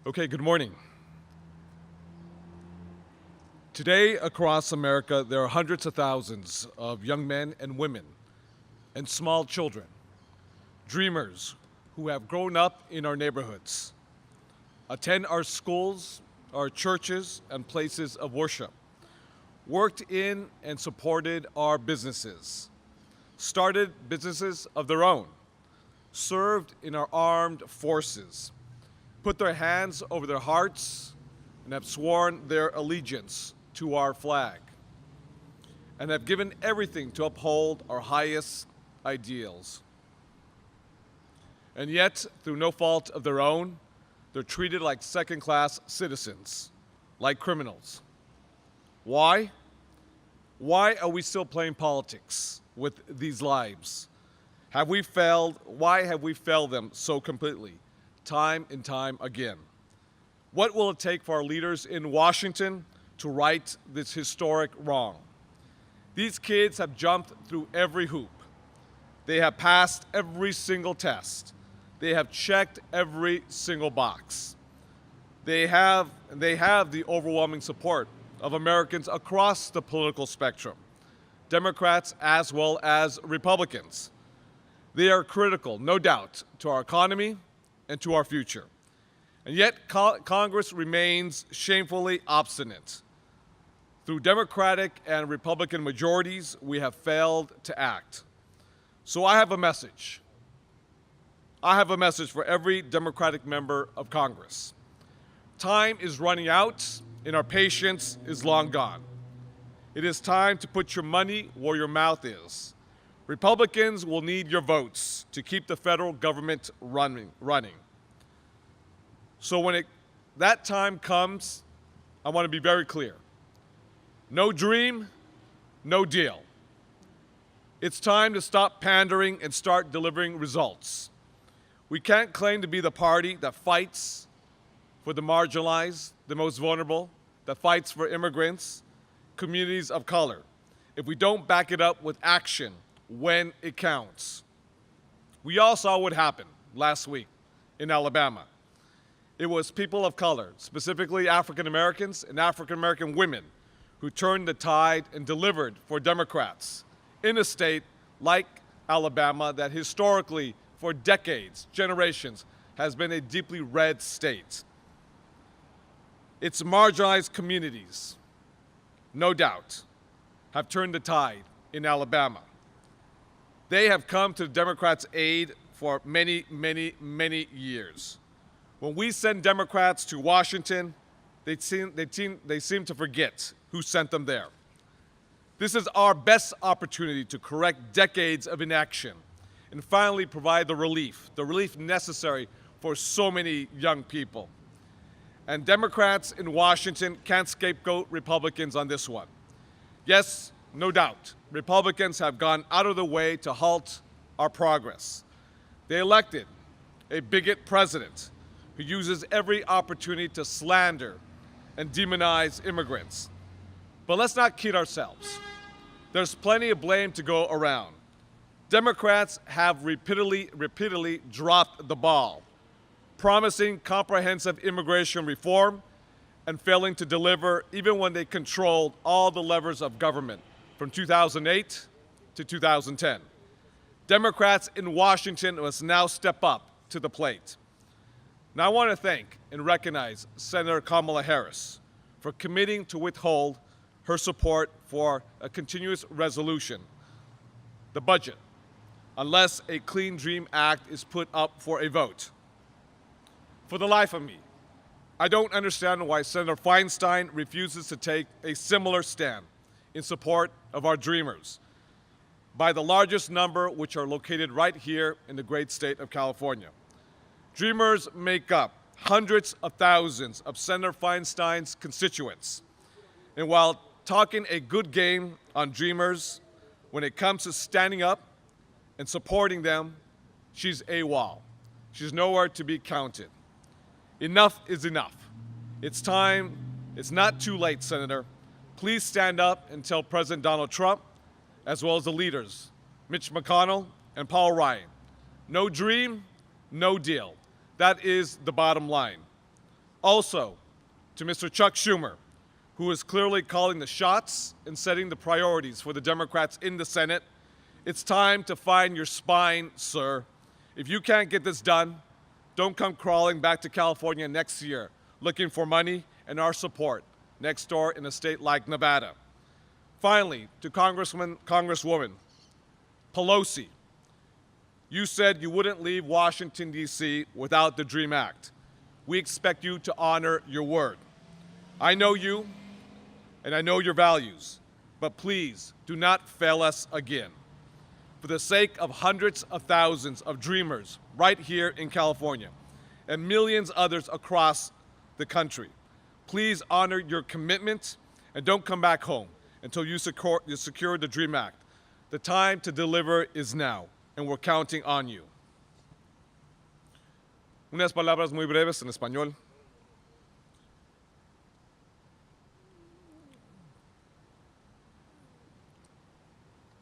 Okay, good morning. Today, across America, there are hundreds of thousands of young men and women and small children, dreamers who have grown up in our neighborhoods, attend our schools, our churches, and places of worship, worked in and supported our businesses, started businesses of their own, served in our armed forces, put their hands over their hearts, and have sworn their allegiance to our flag, and have given everything to uphold our highest ideals. And yet, through no fault of their own, they're treated like second-class citizens, like criminals. Why? Why are we still playing politics with these lives? Why have we failed them so completely, time and time again? What will it take for our leaders in Washington to right this historic wrong? These kids have jumped through every hoop. They have passed every single test. They have checked every single box. They have the overwhelming support of Americans across the political spectrum, Democrats as well as Republicans. They are critical, no doubt, to our economy and to our future. And yet, Congress remains shamefully obstinate. Through Democratic and Republican majorities, we have failed to act. So I have a message. I have a message for every Democratic member of Congress. Time is running out, and our patience is long gone. It is time to put your money where your mouth is. Republicans will need your votes to keep the federal government running. So when that time comes, I want to be very clear. No dream, no deal. It's time to stop pandering and start delivering results. We can't claim to be the party that fights for the marginalized, the most vulnerable, that fights for immigrants, communities of color, if we don't back it up with action when it counts. We all saw what happened last week in Alabama. It was people of color, specifically African Americans and African American women, who turned the tide and delivered for Democrats in a state like Alabama that historically, for decades, generations, has been a deeply red state. Its marginalized communities, no doubt, have turned the tide in Alabama. They have come to the Democrats' aid for many, many, many years. When we send Democrats to Washington, they seem to forget who sent them there. This is our best opportunity to correct decades of inaction and finally provide the relief necessary for so many young people. And Democrats in Washington can't scapegoat Republicans on this one. Yes, no doubt, Republicans have gone out of the way to halt our progress. They elected a bigot president who uses every opportunity to slander and demonize immigrants. But let's not kid ourselves. There's plenty of blame to go around. Democrats have repeatedly dropped the ball, promising comprehensive immigration reform and failing to deliver even when they controlled all the levers of government from 2008 to 2010. Democrats in Washington must now step up to the plate. Now I want to thank and recognize Senator Kamala Harris for committing to withhold her support for a continuous resolution, the budget, unless a Clean Dream Act is put up for a vote. For the life of me, I don't understand why Senator Feinstein refuses to take a similar stand in support of our dreamers, by the largest number which are located right here in the great state of California. Dreamers make up hundreds of thousands of Senator Feinstein's constituents. And while talking a good game on dreamers, when it comes to standing up and supporting them, she's AWOL. She's nowhere to be counted. Enough is enough. It's time. It's not too late, Senator. Please stand up and tell President Donald Trump, as well as the leaders, Mitch McConnell and Paul Ryan, no dream, no deal. That is the bottom line. Also, to Mr. Chuck Schumer, who is clearly calling the shots and setting the priorities for the Democrats in the Senate, it's time to find your spine, sir. If you can't get this done, don't come crawling back to California next year looking for money and our support next door in a state like Nevada. Finally, to Congresswoman Pelosi, you said you wouldn't leave Washington, D.C. without the DREAM Act. We expect you to honor your word. I know you, and I know your values, but please do not fail us again. For the sake of hundreds of thousands of dreamers right here in California and millions others across the country, please honor your commitment and don't come back home until you secure the DREAM Act. The time to deliver is now, and we're counting on you. Unas palabras muy breves en español.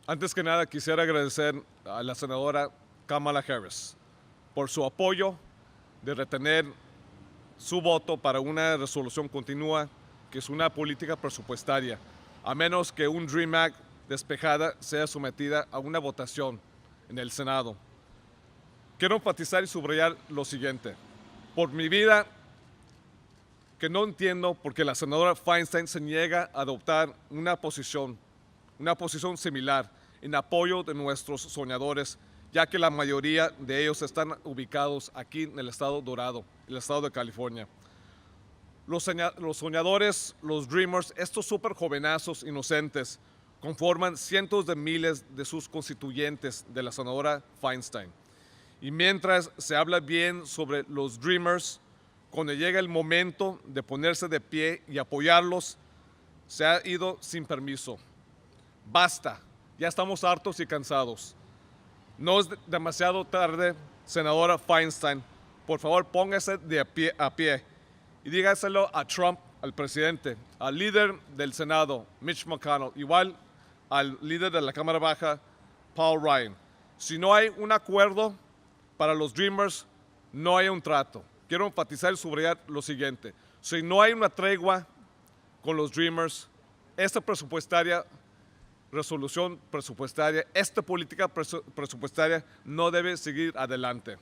Antes que nada, quisiera agradecer a la senadora Kamala Harris por su apoyo de retener su voto para una resolución continua, que es una política presupuestaria, a menos que un DREAM Act despejada sea sometida a una votación en el Senado. Quiero enfatizar y subrayar lo siguiente. Por mi vida, que no entiendo por qué la senadora Feinstein se niega a adoptar una posición similar en apoyo de nuestros soñadores, ya que la mayoría de ellos están ubicados aquí en el estado dorado, el estado de California. Los soñadores, los dreamers, estos súper jovenazos inocentes, conforman cientos de miles de sus constituyentes de la senadora Feinstein. Y mientras se habla bien sobre los dreamers, cuando llega el momento de ponerse de pie y apoyarlos, se ha ido sin permiso. Basta, ya estamos hartos y cansados. No es demasiado tarde, senadora Feinstein. Por favor, póngase a pie y dígaselo a Trump, al presidente, al líder del Senado, Mitch McConnell, igual al líder de la Cámara Baja, Paul Ryan. Si no hay un acuerdo para los Dreamers, no hay un trato. Quiero enfatizar y subrayar lo siguiente. Si no hay una tregua con los Dreamers, esta resolución presupuestaria, esta política presupuestaria no debe seguir adelante.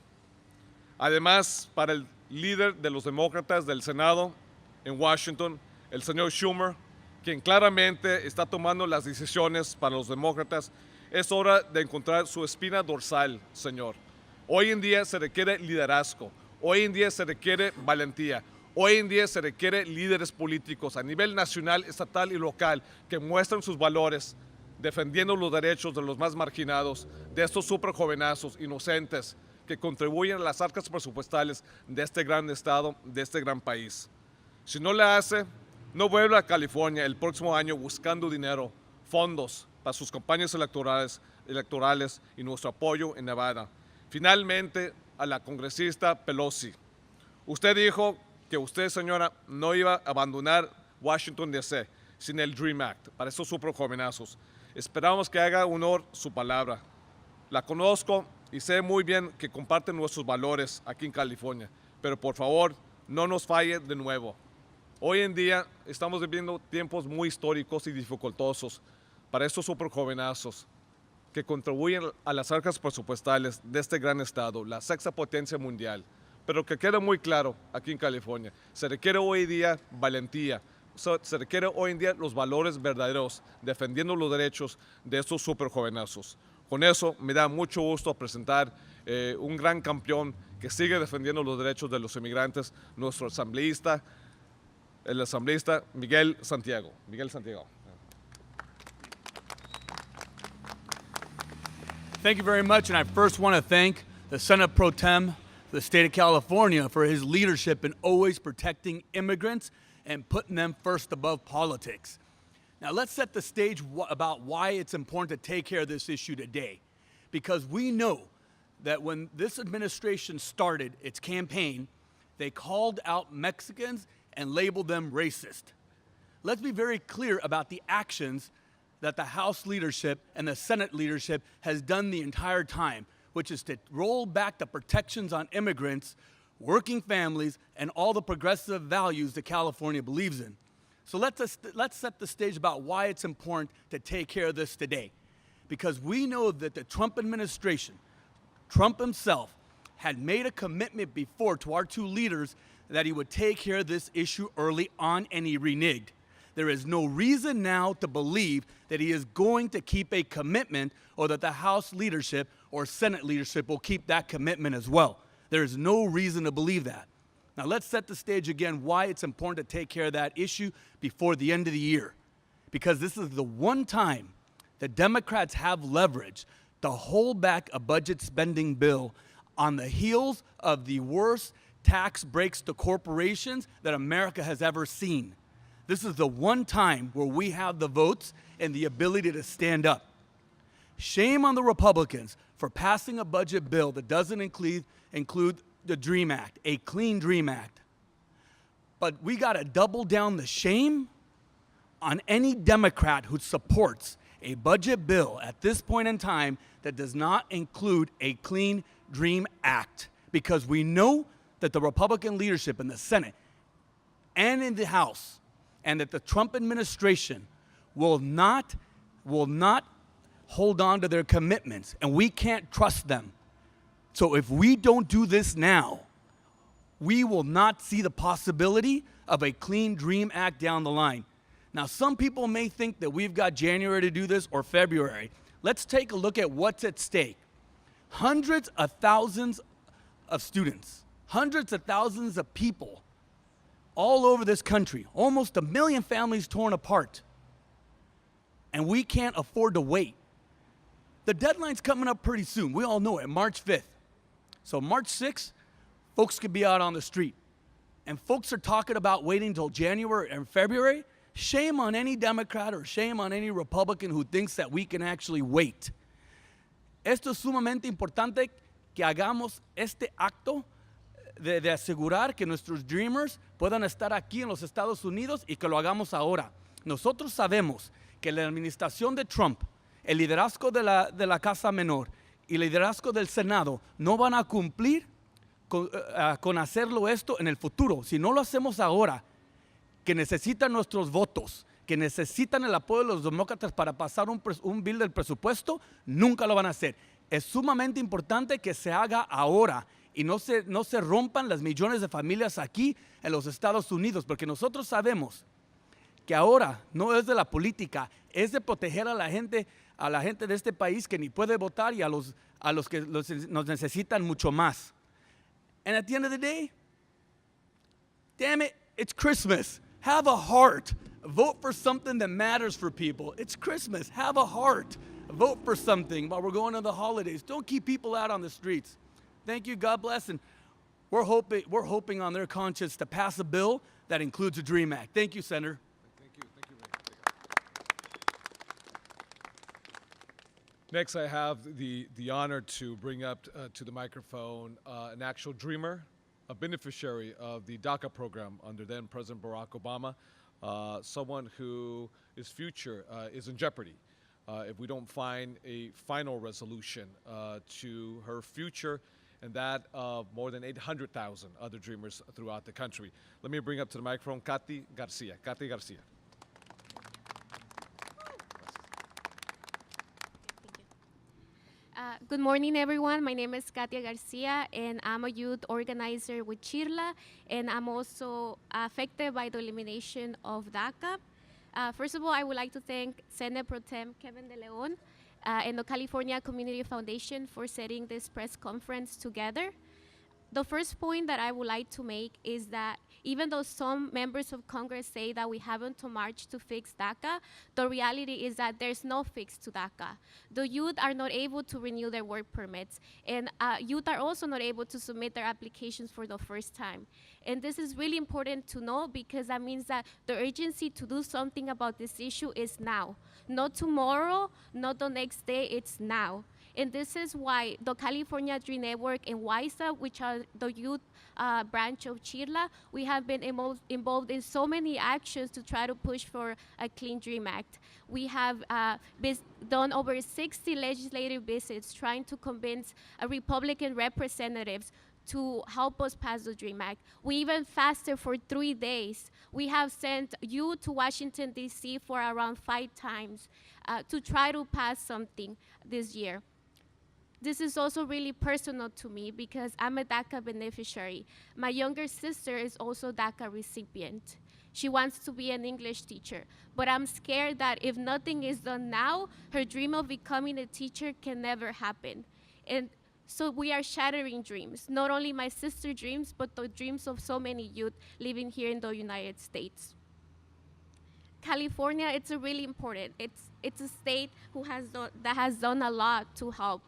Además, para el líder de los demócratas del Senado en Washington, el señor Schumer, quien claramente está tomando las decisiones para los demócratas, es hora de encontrar su espina dorsal, señor. Hoy en día se requiere liderazgo, hoy en día se requiere valentía, hoy en día se requiere líderes políticos a nivel nacional, estatal y local que muestren sus valores, defendiendo los derechos de los más marginados, de estos súper jovenazos inocentes que contribuyen a las arcas presupuestales de este gran estado, de este gran país. Si no le hace, no vuelva a California el próximo año buscando dinero, fondos para sus campañas electorales y nuestro apoyo en Nevada. Finalmente, a la congresista Pelosi. Usted dijo que usted, señora, no iba a abandonar Washington, D.C. sin el DREAM Act para esos súper jovenazos. Esperamos que haga honor su palabra. La conozco y sé muy bien que comparten nuestros valores aquí en California, pero por favor, no nos falle de nuevo. Hoy en día estamos viviendo tiempos muy históricos y dificultosos para estos súper jovenazos que contribuyen a las arcas presupuestales de este gran estado, la sexta potencia mundial. Pero que quede muy claro aquí en California, se requiere hoy en día valentía, se requiere hoy en día los valores verdaderos, defendiendo los derechos de estos súper jovenazos. Con eso me da mucho gusto presentar un gran campeón que sigue defendiendo los derechos de los inmigrantes, nuestro asambleísta, el asambleísta Miguel Santiago. Miguel Santiago. Thank you very much, and I first want to thank the Senate Pro Tem of the state of California for his leadership in always protecting immigrants and putting them first above politics. Now let's set the stage about why it's important to take care of this issue today. Because we know that when this administration started its campaign, they called out Mexicans and labeled them racist. Let's be very clear about the actions that the House leadership and the Senate leadership has done the entire time, which is to roll back the protections on immigrants working families, and all the progressive values that California believes in. So let's set the stage about why it's important to take care of this today. Because we know that the Trump administration, Trump himself, had made a commitment before to our two leaders that he would take care of this issue early on, and he reneged. There is no reason now to believe that he is going to keep a commitment, or that the House leadership or Senate leadership will keep that commitment as well. There is no reason to believe that. Now let's set the stage again why it's important to take care of that issue before the end of the year. Because this is the one time the Democrats have leverage to hold back a budget spending bill on the heels of the worst tax breaks to corporations that America has ever seen. This is the one time where we have the votes and the ability to stand up. Shame on the Republicans for passing a budget bill that doesn't include the DREAM Act, a clean DREAM Act. But we got to double down the shame on any Democrat who supports a budget bill at this point in time that does not include a clean DREAM Act, because we know that the Republican leadership in the Senate and in the House, and that the Trump administration will not hold on to their commitments, and we can't trust them. So if we don't do this now, we will not see the possibility of a clean DREAM Act down the line. Now, some people may think that we've got January to do this or February. Let's take a look at what's at stake. Hundreds of thousands of students, hundreds of thousands of people all over this country, almost 1 million families torn apart. And we can't afford to wait. The deadline's coming up pretty soon. We all know it, March 5th. So March 6th, folks could be out on the street. And folks are talking about waiting until January and February. Shame on any Democrat or shame on any Republican who thinks that we can actually wait. Esto es sumamente importante que hagamos este acto de asegurar que nuestros dreamers puedan estar aquí en los Estados Unidos y que lo hagamos ahora. Nosotros sabemos que la administración de Trump, el liderazgo de la Casa Menor y el liderazgo del Senado no van a cumplir con hacerlo esto en el futuro. Si no lo hacemos ahora, que necesitan nuestros votos, que necesitan el apoyo de los demócratas para pasar un bill del presupuesto, nunca lo van a hacer. Es sumamente importante que se haga ahora y no se rompan las millones de familias aquí en los Estados Unidos, porque nosotros sabemos que ahora no es de la política, es de proteger a la gente de este país que ni puede votar y a los que nos necesitan mucho más. And at the end of the day, damn it, it's Christmas. Have a heart. Vote for something that matters for people. It's Christmas. Have a heart. Vote for something while we're going to the holidays. Don't keep people out on the streets. Thank you. God bless. And we're hoping on their conscience to pass a bill that includes a DREAM Act. Thank you, Senator. Thank you. Next, I have the honor to bring up to the microphone an actual dreamer, a beneficiary of the DACA program under then President Barack Obama, someone whose future is in jeopardy if we don't find a final resolution to her future and that of more than 800,000 other dreamers throughout the country. Let me bring up to the microphone Katy Garcia. Katy Garcia. Good morning, everyone. My name is Katia Garcia, and I'm a youth organizer with Chirla, and I'm also affected by the elimination of DACA. First of all, I would like to thank Senate Pro Tem Kevin De Leon and the California Community Foundation for setting this press conference together. The first point that I would like to make is that even though some members of Congress say that we haven't to march to fix DACA, the reality is that there's no fix to DACA. The youth are not able to renew their work permits, and youth are also not able to submit their applications for the first time. And this is really important to know because that means that the urgency to do something about this issue is now. Not tomorrow, not the next day, it's now. And this is why the California Dream Network and WISA, which are the youth branch of Chirla, we have been involved in so many actions to try to push for a Clean Dream Act. We have done over 60 legislative visits trying to convince Republican representatives to help us pass the DREAM Act. We even fasted for 3 days. We have sent you to Washington, D.C. for around 5 times to try to pass something this year. This is also really personal to me because I'm a DACA beneficiary. My younger sister is also DACA recipient. She wants to be an English teacher, but I'm scared that if nothing is done now, her dream of becoming a teacher can never happen. And so we are shattering dreams, not only my sister's dreams, but the dreams of so many youth living here in the United States. California, it's a really important. It's a state that has done a lot to help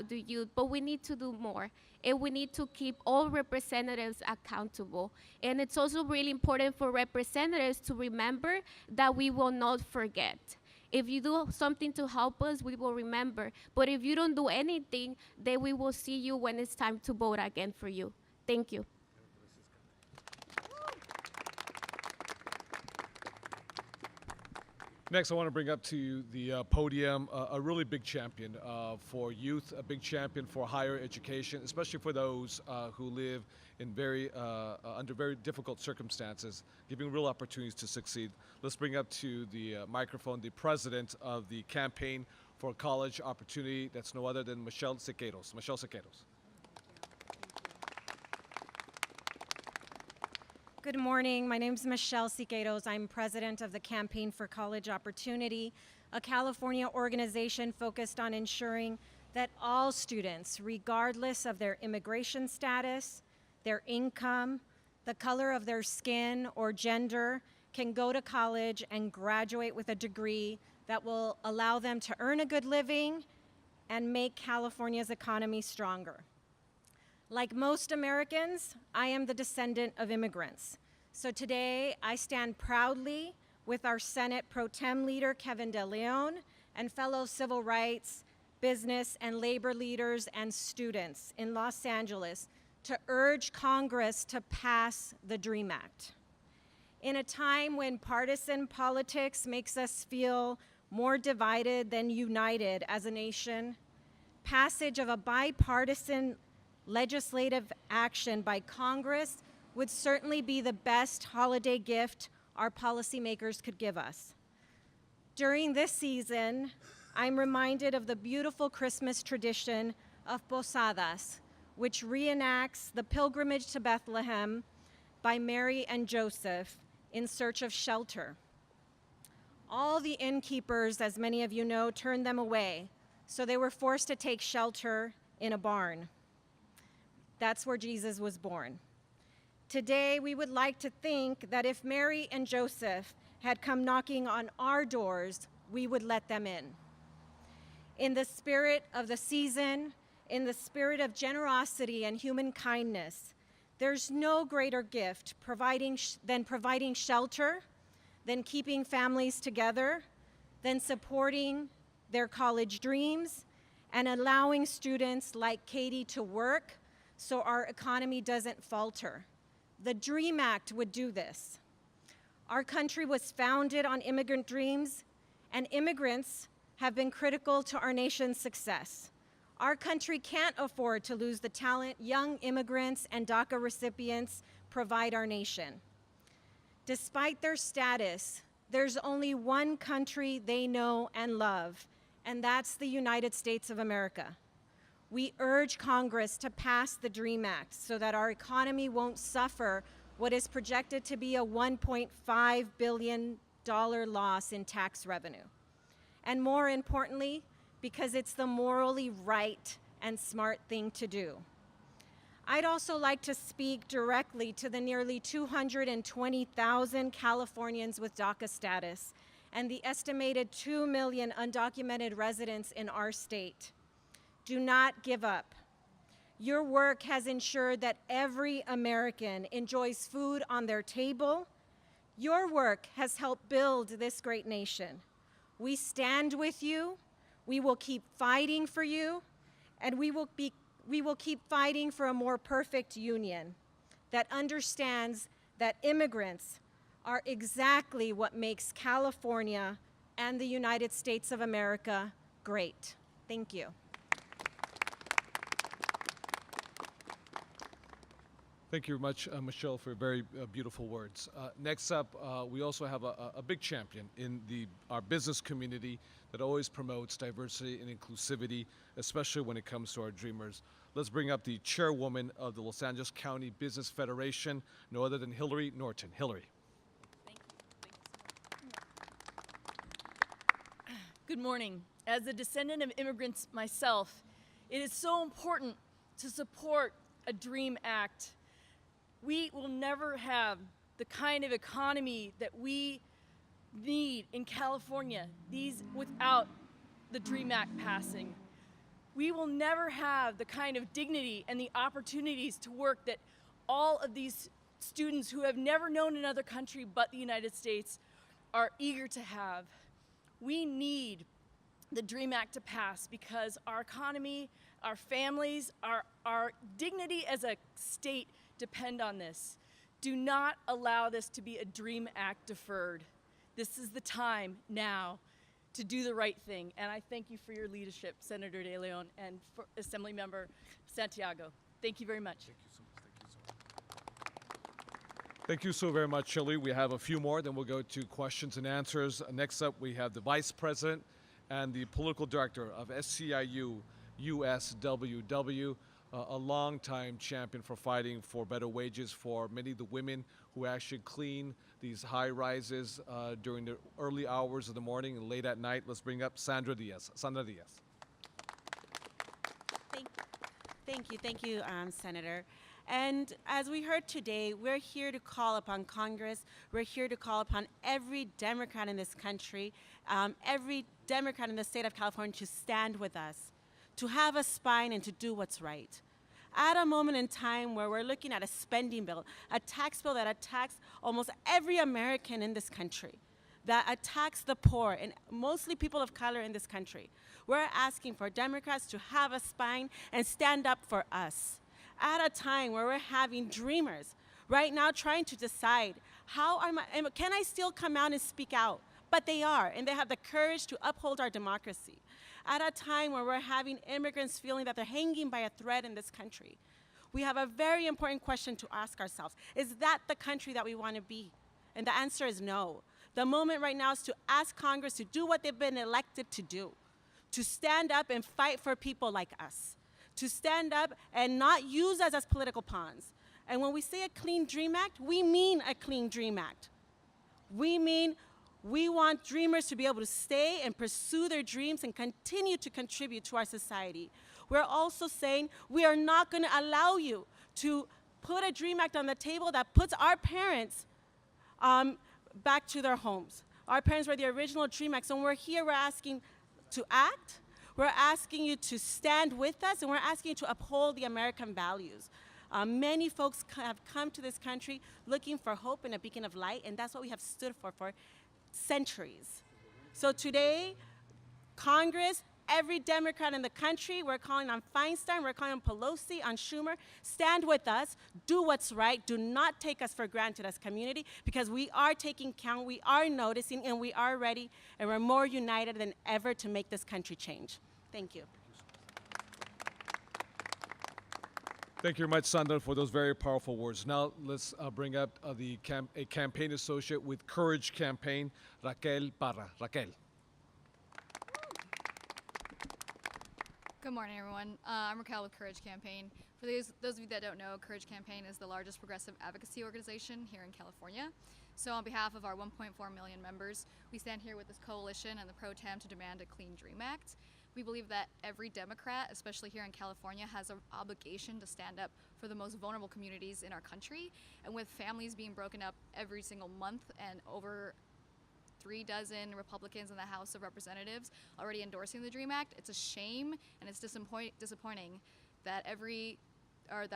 the youth, but we need to do more. And we need to keep all representatives accountable. And it's also really important for representatives to remember that we will not forget. If you do something to help us, we will remember. But if you don't do anything, then we will see you when it's time to vote again for you. Thank you. Next, I want to bring up to the podium a really big champion for youth, a big champion for higher education, especially for those who live in under very difficult circumstances, giving real opportunities to succeed. Let's bring up to the microphone the president of the Campaign for College Opportunity. That's no other than Michelle Sequeiros. Michelle Sequeiros. Good morning. My name is Michelle Sequeiros. I'm president of the Campaign for College Opportunity, a California organization focused on ensuring that all students, regardless of their immigration status, their income, the color of their skin, or gender, can go to college and graduate with a degree that will allow them to earn a good living and make California's economy stronger. Like most Americans, I am the descendant of immigrants. So today, I stand proudly with our Senate Pro Tem leader, Kevin De Leon, and fellow civil rights, business, and labor leaders and students in Los Angeles to urge Congress to pass the DREAM Act. In a time when partisan politics makes us feel more divided than united as a nation, passage of a bipartisan legislative action by Congress would certainly be the best holiday gift our policymakers could give us. During this season, I'm reminded of the beautiful Christmas tradition of Posadas, which reenacts the pilgrimage to Bethlehem by Mary and Joseph in search of shelter. All the innkeepers, as many of you know, turned them away, so they were forced to take shelter in a barn. That's where Jesus was born. Today, we would like to think that if Mary and Joseph had come knocking on our doors, we would let them in. In the spirit of the season, in the spirit of generosity and human kindness, there's no greater gift than providing shelter, than keeping families together, than supporting their college dreams, and allowing students like Katie to work so our economy doesn't falter. The DREAM Act would do this. Our country was founded on immigrant dreams, and immigrants have been critical to our nation's success. Our country can't afford to lose the talent young immigrants and DACA recipients provide our nation. Despite their status, there's only one country they know and love, and that's the United States of America. We urge Congress to pass the DREAM Act so that our economy won't suffer what is projected to be a $1.5 billion loss in tax revenue. And more importantly, because it's the morally right and smart thing to do. I'd also like to speak directly to the nearly 220,000 Californians with DACA status and the estimated 2 million undocumented residents in our state. Do not give up. Your work has ensured that every American enjoys food on their table. Your work has helped build this great nation. We stand with you. We will keep fighting for you, and we will keep fighting for a more perfect union that understands that immigrants are exactly what makes California and the United States of America great. Thank you. Thank you very much, Michelle, for very beautiful words. Next up, we also have a big champion in our business community that always promotes diversity and inclusivity, especially when it comes to our dreamers. Let's bring up the chairwoman of the Los Angeles County Business Federation, no other than Hillary Norton. Hillary. Good morning. As a descendant of immigrants myself, it is so important to support a DREAM Act. We will never have the kind of economy that we need in California without the DREAM Act passing. We will never have the kind of dignity and the opportunities to work that all of these students who have never known another country but the United States are eager to have. We need the DREAM Act to pass because our economy, our families, our dignity as a state depend on this. Do not allow this to be a DREAM Act deferred. This is the time now to do the right thing. And I thank you for your leadership, Senator De Leon and for Assemblymember Santiago. Thank you very much. Thank you so very much, Shirley. We have a few more, then we'll go to questions and answers. Next up, we have the Vice President and the Political Director of SCIU USWW, a longtime champion for fighting for better wages for many of the women who actually clean these high rises during the early hours of the morning and late at night. Let's bring up Sandra Diaz. Sandra Diaz. Thank you, Senator. And as we heard today, we're here to call upon Congress. We're here to call upon every Democrat in this country, every Democrat in the state of California to stand with us, to have a spine and to do what's right. At a moment in time where we're looking at a spending bill, a tax bill that attacks almost every American in this country, that attacks the poor and mostly people of color in this country, we're asking for Democrats to have a spine and stand up for us. At a time where we're having dreamers right now trying to decide can I still come out and speak out? But they are, and they have the courage to uphold our democracy. At a time where we're having immigrants feeling that they're hanging by a thread in this country, we have a very important question to ask ourselves. Is that the country that we want to be? And the answer is no. The moment right now is to ask Congress to do what they've been elected to do, to stand up and fight for people like us, to stand up and not use us as political pawns. And when we say a Clean Dream Act, we mean a Clean Dream Act. We mean we want dreamers to be able to stay and pursue their dreams and continue to contribute to our society. We're also saying we are not going to allow you to put a Dream Act on the table that puts our parents back to their homes. Our parents were the original Dream Acts, and we're here, we're asking to act. We're asking you to stand with us, and we're asking you to uphold the American values. Many folks have come to this country looking for hope and a beacon of light, and that's what we have stood for centuries. So today, Congress, every Democrat in the country, we're calling on Feinstein, we're calling on Pelosi, on Schumer, stand with us, do what's right, do not take us for granted as community, because we are taking count, we are noticing, and we are ready, and we're more united than ever to make this country change. Thank you. Thank you very much, Sandra, for those very powerful words. Now let's bring up a campaign associate with Courage Campaign, Raquel Parra. Raquel. Good morning, everyone. I'm Raquel with Courage Campaign. For those of you that don't know, Courage Campaign is the largest progressive advocacy organization here in California. So on behalf of our 1.4 million members, we stand here with this coalition and the pro tem to demand a Clean Dream Act. We believe that every Democrat, especially here in California, has an obligation to stand up for the most vulnerable communities in our country. And with families being broken up every single month and over 3 dozen Republicans in the House of Representatives already endorsing the DREAM Act, it's a shame and it's disappointing that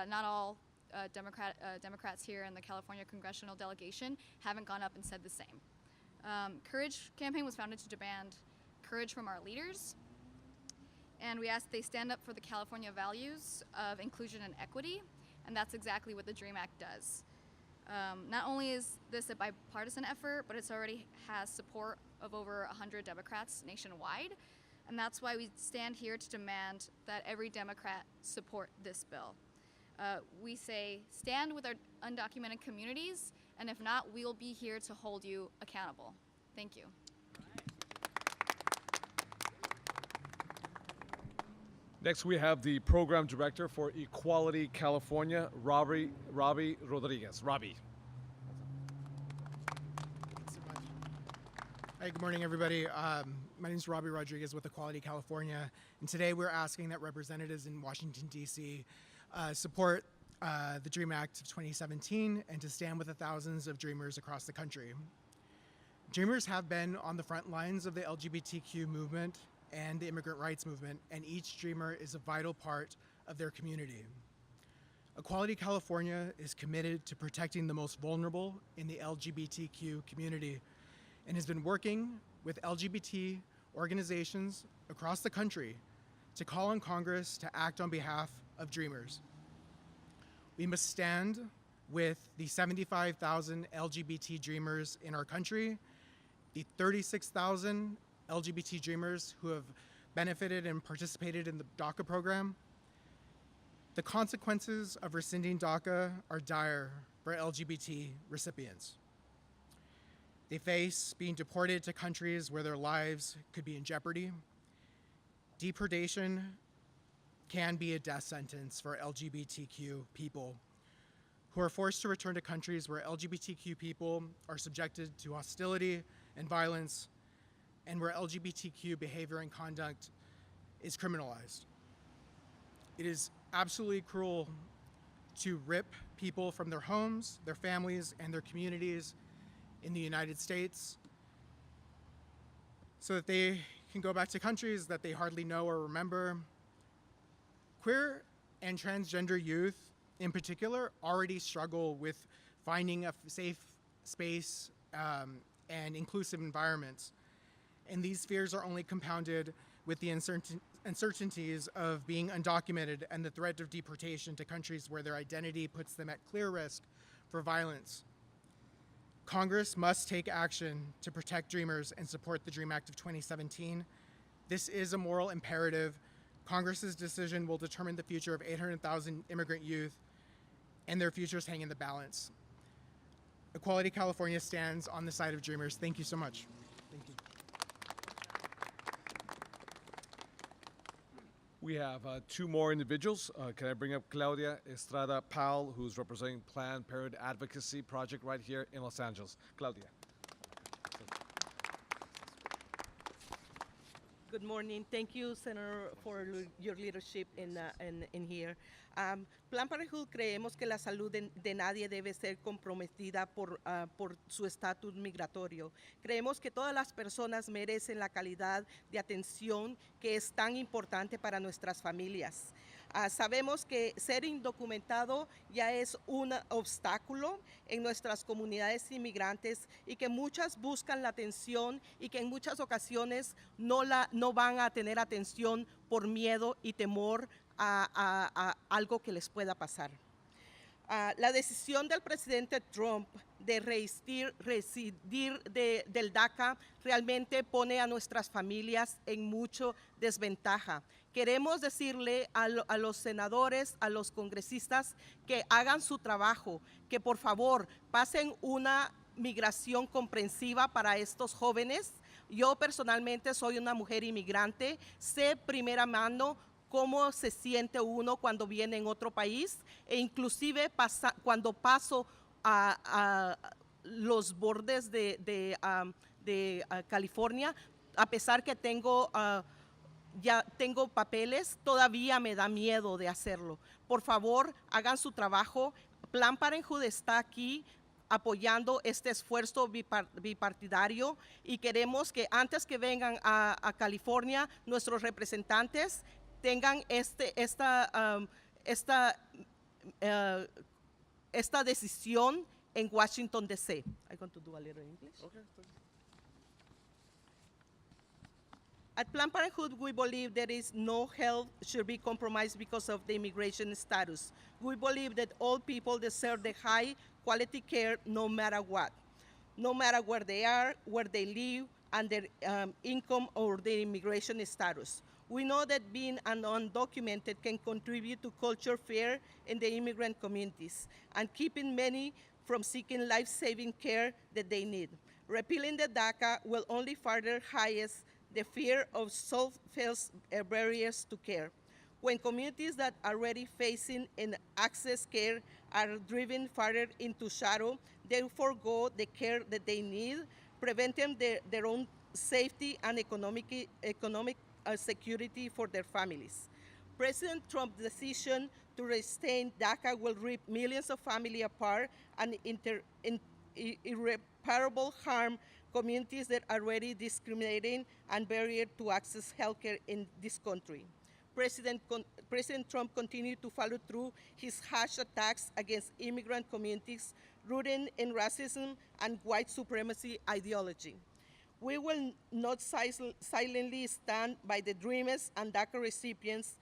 not all Democrats here in the California congressional delegation haven't gone up and said the same. Courage Campaign was founded to demand courage from our leaders, and we ask they stand up for the California values of inclusion and equity, and that's exactly what the DREAM Act does. Not only is this a bipartisan effort, but it's already has support of over 100 Democrats nationwide, and that's why we stand here to demand that every Democrat support this bill. we say stand with our undocumented communities, and if not, we'll be here to hold you accountable. Thank you. Next, we have the Program Director for Equality California, Robbie Rodriguez. Robbie. Thanks so much. Hi, good morning, everybody. My name is Robbie Rodriguez with Equality California, and today we're asking that representatives in Washington, D.C. Support the DREAM Act of 2017 and to stand with the thousands of Dreamers across the country. Dreamers have been on the front lines of the LGBTQ movement and the immigrant rights movement, and each Dreamer is a vital part of their community. Equality California is committed to protecting the most vulnerable in the LGBTQ community and has been working with LGBT organizations across the country to call on Congress to act on behalf of Dreamers. We must stand with the 75,000 LGBT Dreamers in our country, the 36,000 LGBT Dreamers who have benefited and participated in the DACA program. The consequences of rescinding DACA are dire for LGBT recipients. They face being deported to countries where their lives could be in jeopardy. Deportation can be a death sentence for LGBTQ people who are forced to return to countries where LGBTQ people are subjected to hostility and violence, and where LGBTQ behavior and conduct is criminalized. It is absolutely cruel to rip people from their homes, their families, and their communities in the United States so that they can go back to countries that they hardly know or remember. Queer and transgender youth in particular already struggle with finding a safe space and inclusive environments. And these fears are only compounded with the uncertainties of being undocumented and the threat of deportation to countries where their identity puts them at clear risk for violence. Congress must take action to protect Dreamers and support the DREAM Act of 2017. This is a moral imperative. Congress's decision will determine the future of 800,000 immigrant youth, and their futures hang in the balance. Equality California stands on the side of Dreamers. Thank you so much. Thank you. We have two more individuals. Can I bring up Claudia Estrada Powell, who's representing Planned Parenthood Advocacy Project right here in Los Angeles. Claudia. Good morning. Thank you, Senator, for your leadership in here. Planned Parenthood creemos que la salud de nadie debe ser comprometida por su estatus migratorio. Creemos que todas las personas merecen la calidad de atención que es tan importante para nuestras familias. Sabemos que ser indocumentado ya es un obstáculo en nuestras comunidades inmigrantes y que muchas buscan la atención y que en muchas ocasiones no van a tener atención por miedo y temor a algo que les pueda pasar. La decisión del presidente Trump de rescindir del DACA realmente pone a nuestras familias en mucha desventaja. Queremos decirle a los senadores, a los congresistas que hagan su trabajo, que por favor pasen una migración comprensiva para estos jóvenes. Yo personalmente soy una mujer inmigrante, sé primera mano cómo se siente uno cuando viene en otro país e inclusive cuando paso a los bordes de California, a pesar que ya tengo papeles, todavía me da miedo de hacerlo. Por favor, hagan su trabajo. Planned Parenthood está aquí apoyando este esfuerzo bipartidario y queremos que antes que vengan a California, nuestros representantes tengan esta decisión en Washington, D.C. I'm going to do a little English. Okay. At Planned Parenthood, we believe there is no health should be compromised because of the immigration status. We believe that all people deserve the high quality care no matter what, no matter where they are, where they live, and their income or their immigration status. We know that being undocumented can contribute to culture fear in the immigrant communities and keeping many from seeking life-saving care that they need. Repealing the DACA will only further heighten the fear of self-faced barriers to care. When communities that are already facing and access care are driven further into shadow, they forego the care that they need, preventing their own safety and economic security for their families. President Trump's decision to restain DACA will rip millions of families apart and irreparable harm communities that are already discriminating and barrier to access healthcare in this country. President Trump continued to follow through his harsh attacks against immigrant communities rooted in racism and white supremacy ideology. We will not silently stand by the dreamers and DACA recipients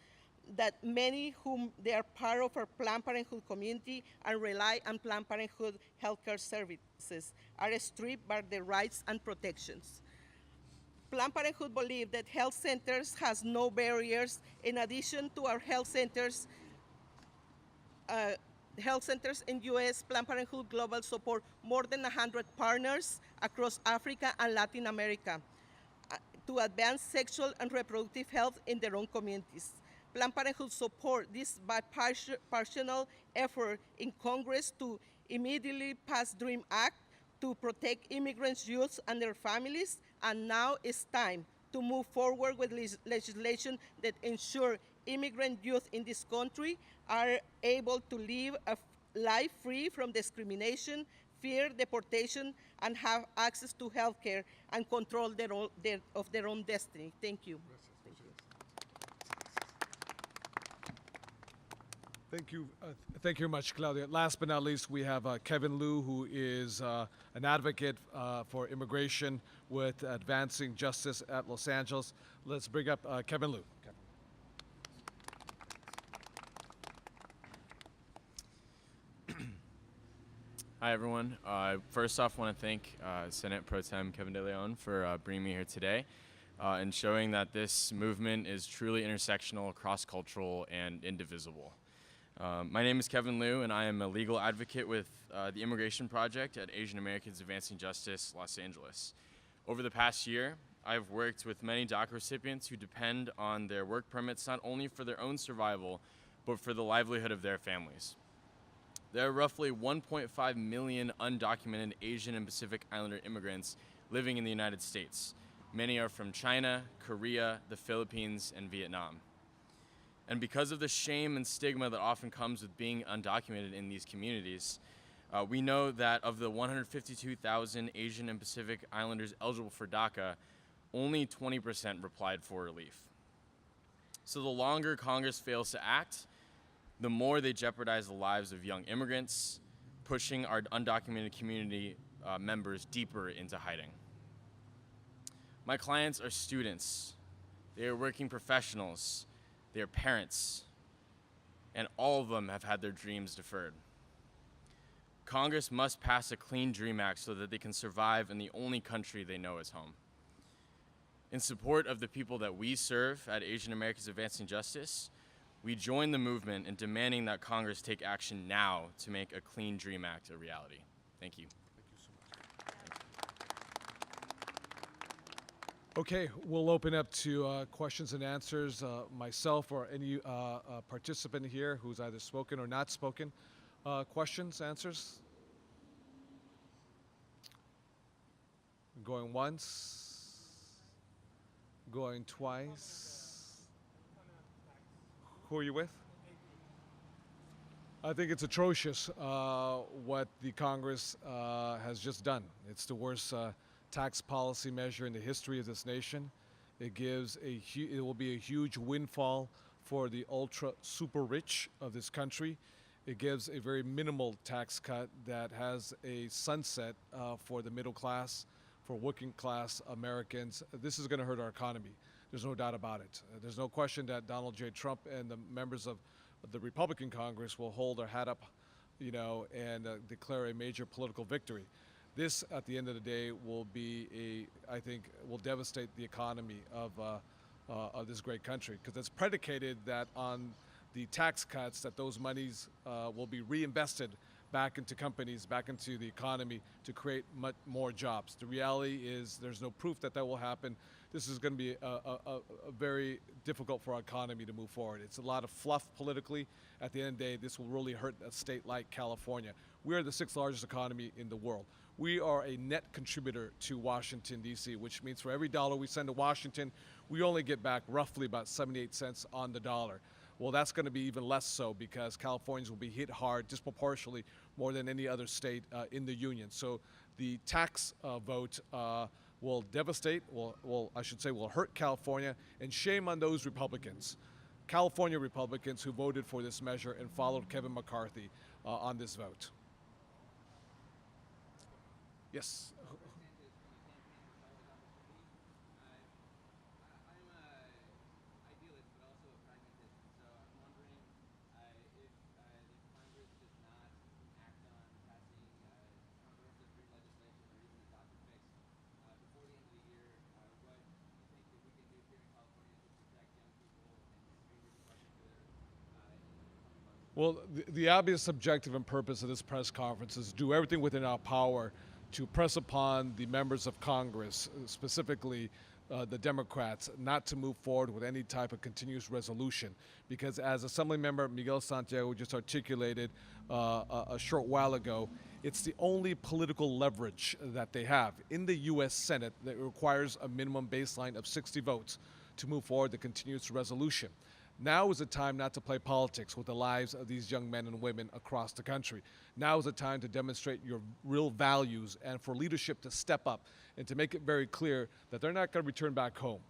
that many whom they are part of our Planned Parenthood community and rely on Planned Parenthood healthcare services are stripped by their rights and protections. Planned Parenthood believes that health centers has no barriers. In addition to our health centers in U.S., Planned Parenthood Global support more than 100 partners across Africa and Latin America to advance sexual and reproductive health in their own communities. Planned Parenthood support this bipartisan effort in Congress to immediately pass DREAM Act to protect immigrants' youth and their families, and now it's time to move forward with legislation that ensure immigrant youth in this country are able to live a life free from discrimination, fear, deportation, and have access to health care and control of their own destiny. Thank you. Thank you. Thank you very much, Claudia. Last but not least, we have Kevin Liu, who is an advocate for immigration with Advancing Justice at Los Angeles. Let's bring up Kevin Liu. Hi, everyone. First off, I want to thank Senate Pro Tem Kevin De Leon for bringing me here today and showing that this movement is truly intersectional, cross-cultural, and indivisible. My name is Kevin Liu, and I am a legal advocate with the Immigration Project at Asian Americans Advancing Justice, Los Angeles. Over the past year, I've worked with many DACA recipients who depend on their work permits not only for their own survival, but for the livelihood of their families. There are roughly 1.5 million undocumented Asian and Pacific Islander immigrants living in the United States. Many are from China, Korea, the Philippines, and Vietnam. And because of the shame and stigma that often comes with being undocumented in these communities, we know that of the 152,000 Asian and Pacific Islanders eligible for DACA, only 20% replied for relief. So the longer Congress fails to act, the more they jeopardize the lives of young immigrants, pushing our undocumented community members deeper into hiding. My clients are students, they are working professionals, they are parents, and all of them have had their dreams deferred. Congress must pass a clean DREAM Act so that they can survive in the only country they know as home. In support of the people that we serve at Asian Americans Advancing Justice, we join the movement in demanding that Congress take action now to make a clean DREAM Act a reality. Thank you. Okay, we'll open up to questions and answers. Myself or any participant here who's either spoken or not spoken. Questions, answers? Going once, going twice. Who are you with? I think it's atrocious what the Congress has just done. It's the worst tax policy measure in the history of this nation. It gives it will be a huge windfall for the ultra super rich of this country. It gives a very minimal tax cut that has a sunset for the middle class, for working class Americans. This is going to hurt our economy. There's no doubt about it. There's no question that Donald J. Trump and the members of the Republican Congress will hold their hat up, and declare a major political victory. This, at the end of the day, will be I think, will devastate the economy of of this great country, because it's predicated that on the tax cuts, that those monies will be reinvested back into companies, back into the economy to create much more jobs. The reality is there's no proof that that will happen. This is going to be a very difficult for our economy to move forward. It's a lot of fluff politically. At the end of the day, this will really hurt a state like California. We are the 6th largest economy in the world. We are a net contributor to Washington, D.C., which means for every dollar we send to Washington, we only get back roughly about 78 cents on the dollar. Well, that's going to be even less so because Californians will be hit hard disproportionately more than any other state in the union. So the tax vote will devastate, will hurt California, and shame on those Republicans, California Republicans who voted for this measure and followed Kevin McCarthy on this vote. Yes. Well, the obvious objective and purpose of this press conference is do everything within our power to press upon the members of Congress, specifically the Democrats, not to move forward with any type of continuous resolution. Because as Assemblymember Miguel Santiago just articulated a short while ago, it's the only political leverage that they have in the U.S. Senate that requires a minimum baseline of 60 votes to move forward the continuous resolution. Now is the time not to play politics with the lives of these young men and women across the country. Now is the time to demonstrate your real values and for leadership to step up and to make it very clear that they're not going to return back home.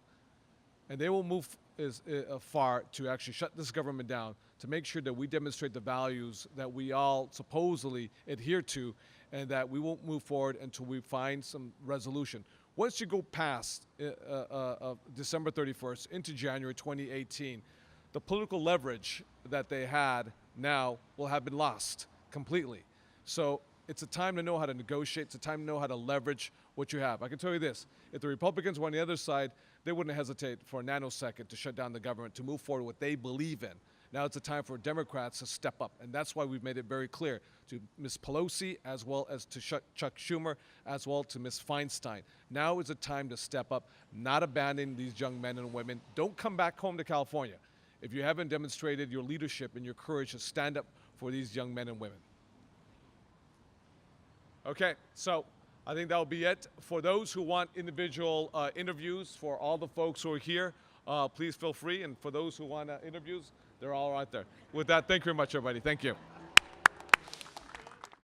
And they will move far to actually shut this government down, to make sure that we demonstrate the values that we all supposedly adhere to, and that we won't move forward until we find some resolution. Once you go past December 31st into January 2018, the political leverage that they had now will have been lost completely. So it's a time to know how to negotiate. It's a time to know how to leverage what you have. I can tell you this, if the Republicans were on the other side, they wouldn't hesitate for a nanosecond to shut down the government, to move forward what they believe in. Now it's a time for Democrats to step up, and that's why we've made it very clear to Ms. Pelosi, as well as to Chuck Schumer, as well to Ms. Feinstein. Now is a time to step up, not abandon these young men and women. Don't come back home to California if you haven't demonstrated your leadership and your courage to stand up for these young men and women. Okay, so I think that'll be it. For those who want individual interviews, for all the folks who are here, please feel free. And for those who want interviews, they're all right there. With that, thank you very much, everybody. Thank you.